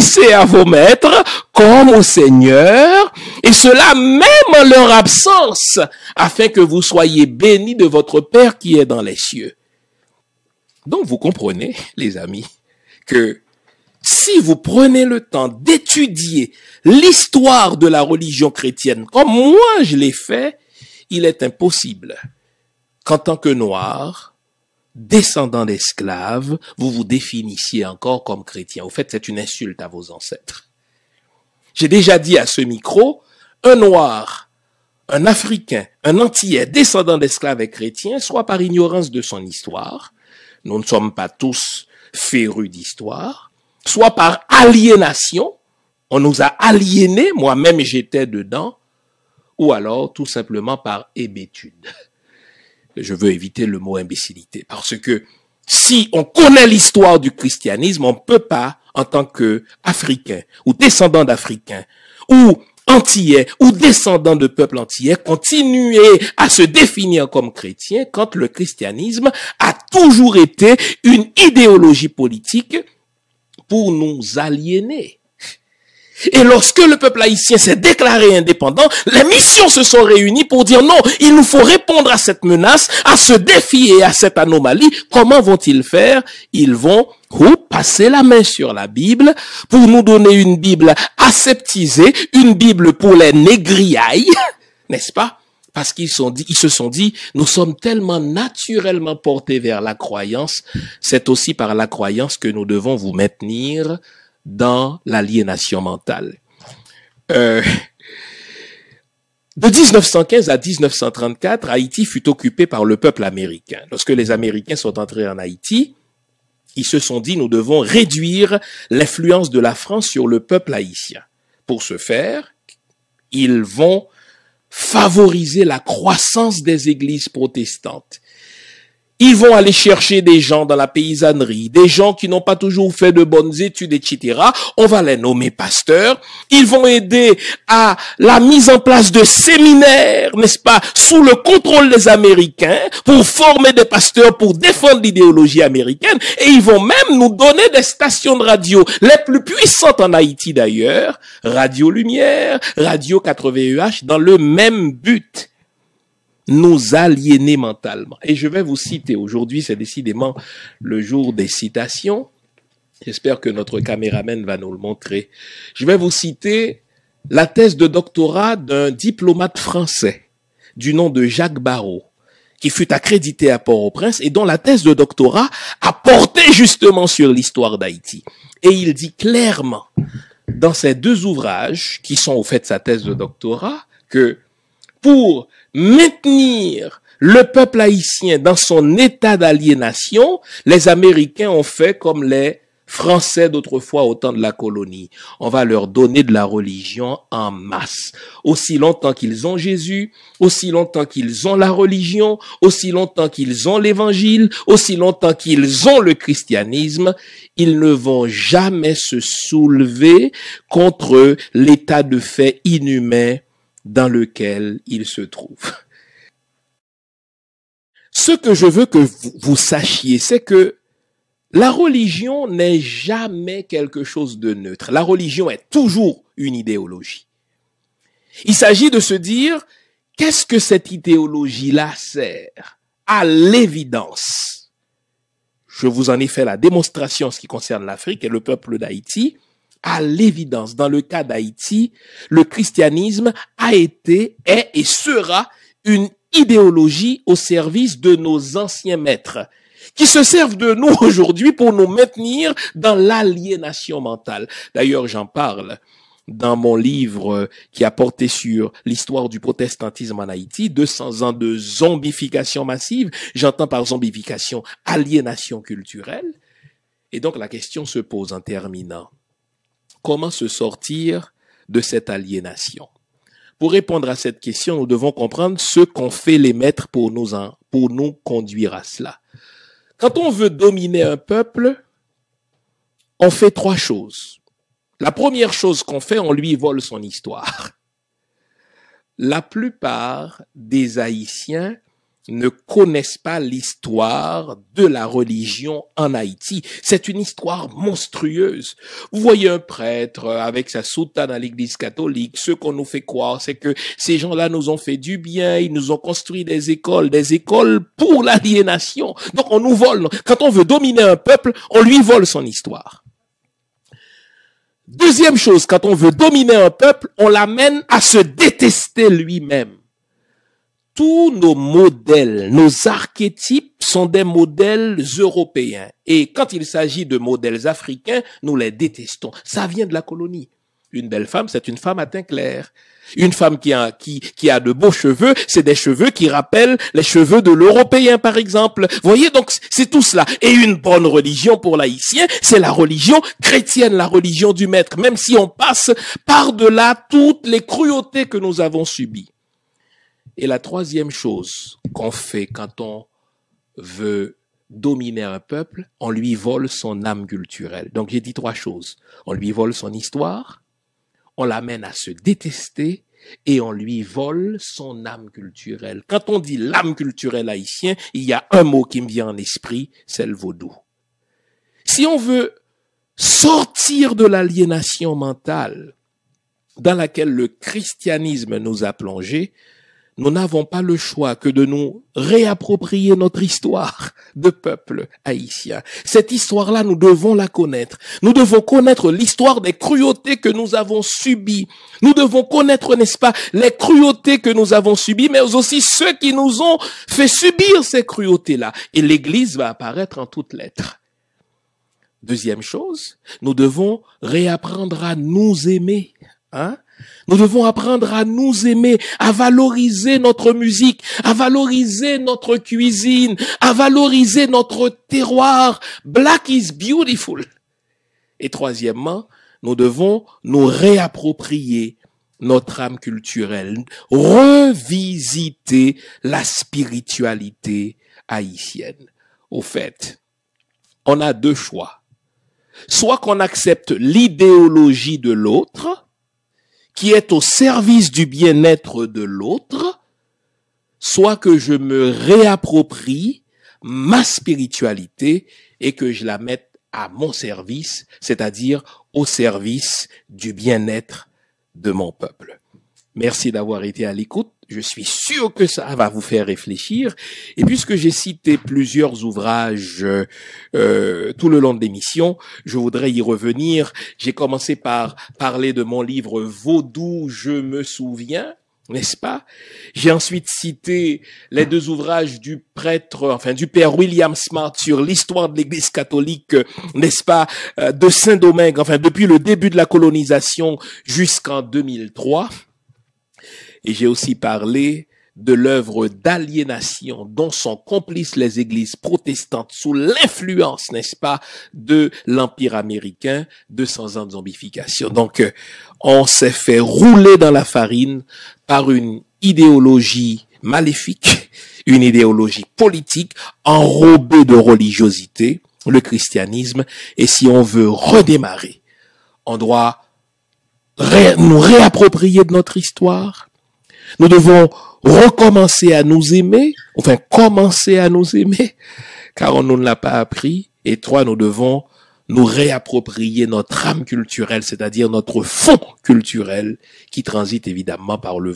obéissez à vos maîtres comme au Seigneur, et cela même en leur absence, afin que vous soyez bénis de votre Père qui est dans les cieux. Donc vous comprenez, les amis, que si vous prenez le temps d'étudier l'histoire de la religion chrétienne, comme moi je l'ai fait, il est impossible qu'en tant que Noirs, descendants d'esclaves, vous vous définissiez encore comme chrétien. Au fait, c'est une insulte à vos ancêtres. J'ai déjà dit à ce micro, un Noir, un Africain, un Antillais, descendant d'esclaves et chrétien, soit par ignorance de son histoire, nous ne sommes pas tous férus d'histoire, soit par aliénation, on nous a aliénés, moi-même j'étais dedans, ou alors tout simplement par hébétude. Je veux éviter le mot imbécilité, parce que si on connaît l'histoire du christianisme, on ne peut pas, en tant qu'Africain, ou descendant d'Africains, ou Antillais, ou descendant de peuples antillais, continuer à se définir comme chrétien quand le christianisme a toujours été une idéologie politique pour nous aliéner. Et lorsque le peuple haïtien s'est déclaré indépendant, les missions se sont réunies pour dire non, il nous faut répondre à cette menace, à ce défi et à cette anomalie. Comment vont-ils faire? Ils vont passer la main sur la Bible pour nous donner une Bible aseptisée, une Bible pour les négriailles, n'est-ce pas? Parce qu'ils se sont dit, nous sommes tellement naturellement portés vers la croyance, c'est aussi par la croyance que nous devons vous maintenir dans l'aliénation mentale. De 1915 à 1934, Haïti fut occupé par le peuple américain. Lorsque les Américains sont entrés en Haïti, ils se sont dit, nous devons réduire l'influence de la France sur le peuple haïtien. Pour ce faire, ils vont favoriser la croissance des églises protestantes. Ils vont aller chercher des gens dans la paysannerie, des gens qui n'ont pas toujours fait de bonnes études, etc. On va les nommer pasteurs. Ils vont aider à la mise en place de séminaires, n'est-ce pas, sous le contrôle des Américains, pour former des pasteurs, pour défendre l'idéologie américaine. Et ils vont même nous donner des stations de radio, les plus puissantes en Haïti d'ailleurs, Radio Lumière, Radio 80EH, dans le même but. Nous aliéner mentalement. Et je vais vous citer, aujourd'hui c'est décidément le jour des citations, j'espère que notre caméraman va nous le montrer. Je vais vous citer la thèse de doctorat d'un diplomate français du nom de Jacques Barrot, qui fut accrédité à Port-au-Prince et dont la thèse de doctorat a porté justement sur l'histoire d'Haïti. Et il dit clairement dans ces deux ouvrages, qui sont au fait sa thèse de doctorat, que pour maintenir le peuple haïtien dans son état d'aliénation, les Américains ont fait comme les Français d'autrefois au temps de la colonie. On va leur donner de la religion en masse. Aussi longtemps qu'ils ont Jésus, aussi longtemps qu'ils ont la religion, aussi longtemps qu'ils ont l'évangile, aussi longtemps qu'ils ont le christianisme, ils ne vont jamais se soulever contre l'état de fait inhumain dans lequel il se trouve. Ce que je veux que vous sachiez, c'est que la religion n'est jamais quelque chose de neutre. La religion est toujours une idéologie. Il s'agit de se dire, qu'est-ce que cette idéologie-là sert? À l'évidence. Je vous en ai fait la démonstration en ce qui concerne l'Afrique et le peuple d'Haïti. À l'évidence, dans le cas d'Haïti, le christianisme a été, est et sera une idéologie au service de nos anciens maîtres, qui se servent de nous aujourd'hui pour nous maintenir dans l'aliénation mentale. D'ailleurs, j'en parle dans mon livre qui a porté sur l'histoire du protestantisme en Haïti, 200 ans de zombification massive. J'entends par zombification aliénation culturelle. Et donc la question se pose en terminant. Comment se sortir de cette aliénation? Pour répondre à cette question, nous devons comprendre ce qu'ont fait les maîtres pour nous conduire à cela. Quand on veut dominer un peuple, on fait trois choses. La première chose qu'on fait, on lui vole son histoire. La plupart des Haïtiens ne connaissent pas l'histoire de la religion en Haïti. C'est une histoire monstrueuse. Vous voyez un prêtre avec sa soutane à l'église catholique. Ce qu'on nous fait croire, c'est que ces gens-là nous ont fait du bien. Ils nous ont construit des écoles pour l'aliénation. Donc on nous vole. Quand on veut dominer un peuple, on lui vole son histoire. Deuxième chose, quand on veut dominer un peuple, on l'amène à se détester lui-même. Tous nos modèles, nos archétypes sont des modèles européens. Et quand il s'agit de modèles africains, nous les détestons. Ça vient de la colonie. Une belle femme, c'est une femme à teint clair. Une femme qui a de beaux cheveux, c'est des cheveux qui rappellent les cheveux de l'Européen, par exemple. Vous voyez, donc c'est tout cela. Et une bonne religion pour l'Haïtien, c'est la religion chrétienne, la religion du Maître, même si on passe par-delà toutes les cruautés que nous avons subies. Et la troisième chose qu'on fait quand on veut dominer un peuple, on lui vole son âme culturelle. Donc j'ai dit trois choses. On lui vole son histoire, on l'amène à se détester et on lui vole son âme culturelle. Quand on dit l'âme culturelle haïtienne, il y a un mot qui me vient en esprit, c'est le vaudou. Si on veut sortir de l'aliénation mentale dans laquelle le christianisme nous a plongés, nous n'avons pas le choix que de nous réapproprier notre histoire de peuple haïtien. Cette histoire-là, nous devons la connaître. Nous devons connaître l'histoire des cruautés que nous avons subies. Nous devons connaître, n'est-ce pas, les cruautés que nous avons subies, mais aussi ceux qui nous ont fait subir ces cruautés-là. Et l'Église va apparaître en toutes lettres. Deuxième chose, nous devons réapprendre à nous aimer. Nous devons apprendre à nous aimer, à valoriser notre musique, à valoriser notre cuisine, à valoriser notre terroir. Black is beautiful. Et troisièmement, nous devons nous réapproprier notre âme culturelle, revisiter la spiritualité haïtienne. Au fait, on a deux choix. Soit qu'on accepte l'idéologie de l'autre, qui est au service du bien-être de l'autre, soit que je me réapproprie ma spiritualité et que je la mette à mon service, c'est-à-dire au service du bien-être de mon peuple. Merci d'avoir été à l'écoute. Je suis sûr que ça va vous faire réfléchir. Et puisque j'ai cité plusieurs ouvrages tout le long de l'émission, je voudrais y revenir. J'ai commencé par parler de mon livre Vaudou, je me souviens, n'est-ce pas? J'ai ensuite cité les deux ouvrages du père William Smart sur l'histoire de l'Église catholique, n'est-ce pas, de Saint-Domingue, depuis le début de la colonisation jusqu'en 2003. Et j'ai aussi parlé de l'œuvre d'aliénation dont sont complices les églises protestantes sous l'influence, n'est-ce pas, de l'Empire américain, 200 ans de zombification. Donc, on s'est fait rouler dans la farine par une idéologie maléfique, une idéologie politique enrobée de religiosité, le christianisme. Et si on veut redémarrer, on doit nous réapproprier de notre histoire. Nous devons recommencer à nous aimer, commencer à nous aimer, car on ne nous l'a pas appris. Et trois, nous devons nous réapproprier notre âme culturelle, c'est-à-dire notre fond culturel qui transite évidemment par le